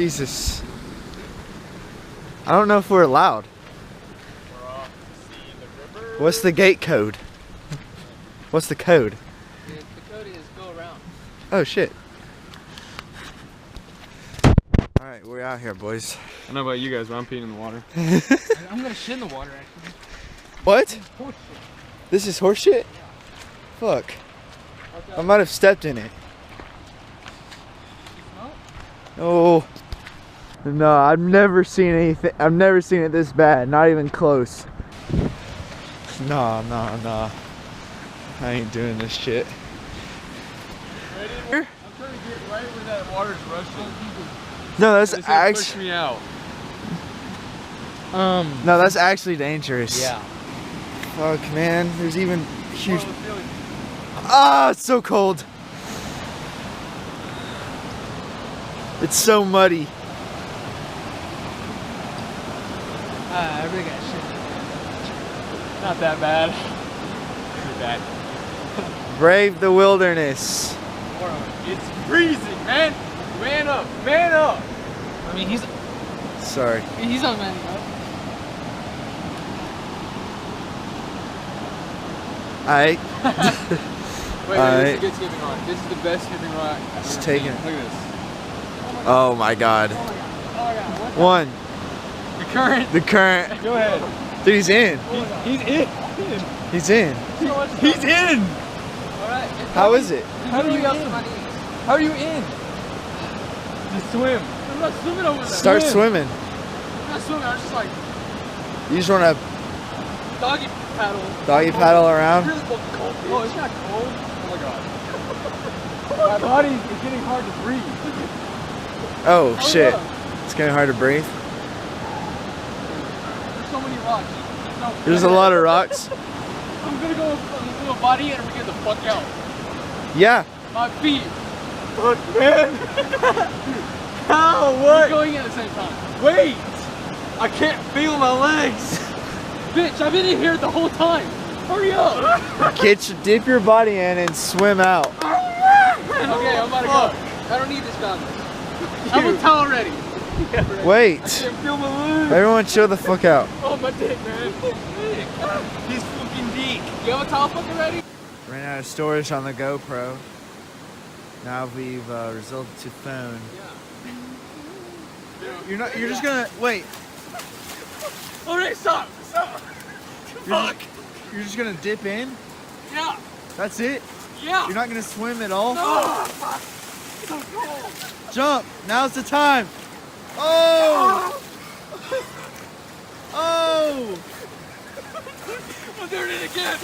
Jesus. I don't know if we're allowed. We're off to see the river. What's the gate code? What's the code? The code is go around. Oh shit. Alright, we're out here, boys. I don't know about you guys, but I'm peeing in the water. I'm gonna shit in the water actually. What? This is horse shit? Fuck. I might have stepped in it. Oh. No, I've never seen anything. I've never seen it this bad. Not even close. Nah. I ain't doing this shit. Ready? I'm trying to get right where that water's rushing. No, that's Push actually. me out. No, that's actually dangerous. Yeah. Fuck, man. There's even huge. Oh, really? Ah, it's so cold. It's so muddy. I really got shit. Not that bad. Pretty bad. Brave the wilderness. It's freezing, man. Man up, man up. I mean, he's Sorry. on man up. Alright. Wait, Alright. this is good skipping rock. This is the best skipping rock I've Just ever take seen. it. Look at this. Oh my god. Oh my god. What One. The current. The current. Go ahead. Dude, he's in. He's in. He's in. He's in. Alright. How is it? How do you up in? to my knees? How are you in? Just swim. I'm not swimming over there. Start swimming. I'm not swimming. I was just like You just want to doggy paddle. doggy paddle It's around? really fucking cold. Oh, it's not cold. Oh my god. My body is getting hard to breathe. Oh shit. Yeah. It's getting hard to breathe. There's so many rocks. No, There's a lot of rocks. I'm gonna go do a body and we're get the fuck out. Yeah. My feet. Fuck, man. How? What? We're going at the same time. Wait. I can't feel my legs. Bitch, I've been in here the whole time. Hurry up. Dip your body in and swim out. Okay, I'm about to go. I don't need this goggles. I'm a towel ready. Wait. I can't feel my legs. Everyone chill the fuck out. Oh, my dick, man. He's fucking deep. You have a towel fucking ready? Ran out of storage on the GoPro. Now we've resorted to phone. You're just gonna wait. All right, stop. Fuck. You're just gonna dip in? Yeah. That's it? Yeah. You're not gonna swim at all? Oh, fuck. So cold. Jump! Now's the time! Oh! Oh! I'm doing it again.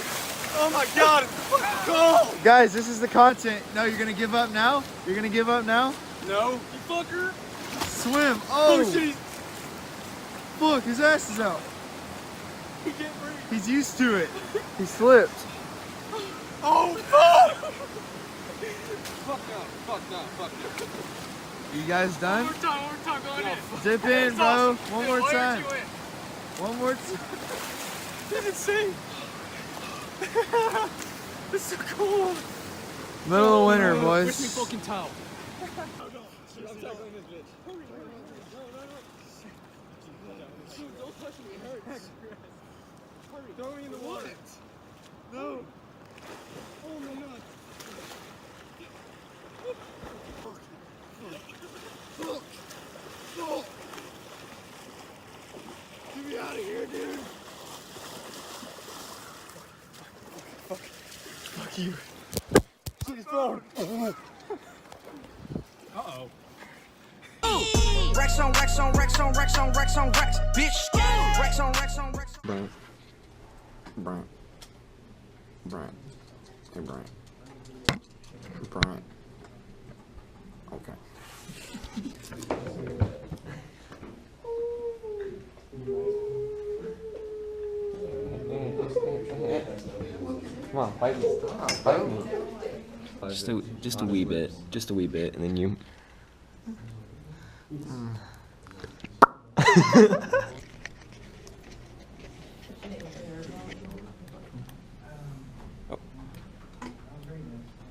Oh my god, it's fucking cold. Guys, this is the content. No, you're gonna give up now? You're gonna give up now? No, you fucker. Swim! Oh, Oh! shit. Look, his ass is out. He can't breathe. He's used to it. He slipped. Oh, fuck. Fuck no. You guys done? One more time, go in. Dip in, bro. Awesome. One Yeah, more why time. aren't you in? One more time. This is insane. It's so cold. Middle of winter, Where's my boys. fucking towel? Don't touch me, it hurts. Throw me in the water. No. Oh my god. Get me out of here, dude. Fuck you. Shoot his phone. Uh-oh. Rex on Rex on Rex on Rex on Rex on Rex, bitch. Rex on Rex on Rex. Brian. Hey, Brian. Okay. Come on, fight me. Fight me. Just a wee bit, and then you.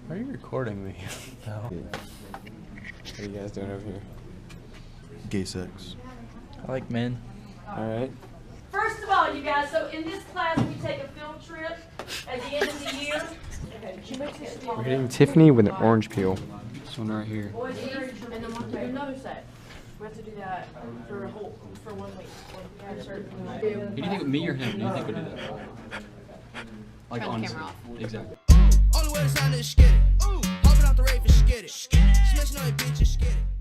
Are you recording me? No. What are you guys doing over here? Gay sex. I like men. All right. First of all, you guys, so in this class we take a field trip at the end of the year. We're hitting Tiffany with an orange peel. This one right here. Boys, and then we'll have to do another set. We have to do that for 1 week. Who do you think, me or him? Who do you think would do that? Like Turn the honestly. camera off. Exactly. Only way to sign is skitty. Hopping out the rave is skitty. Smashing on your bitch is skitty.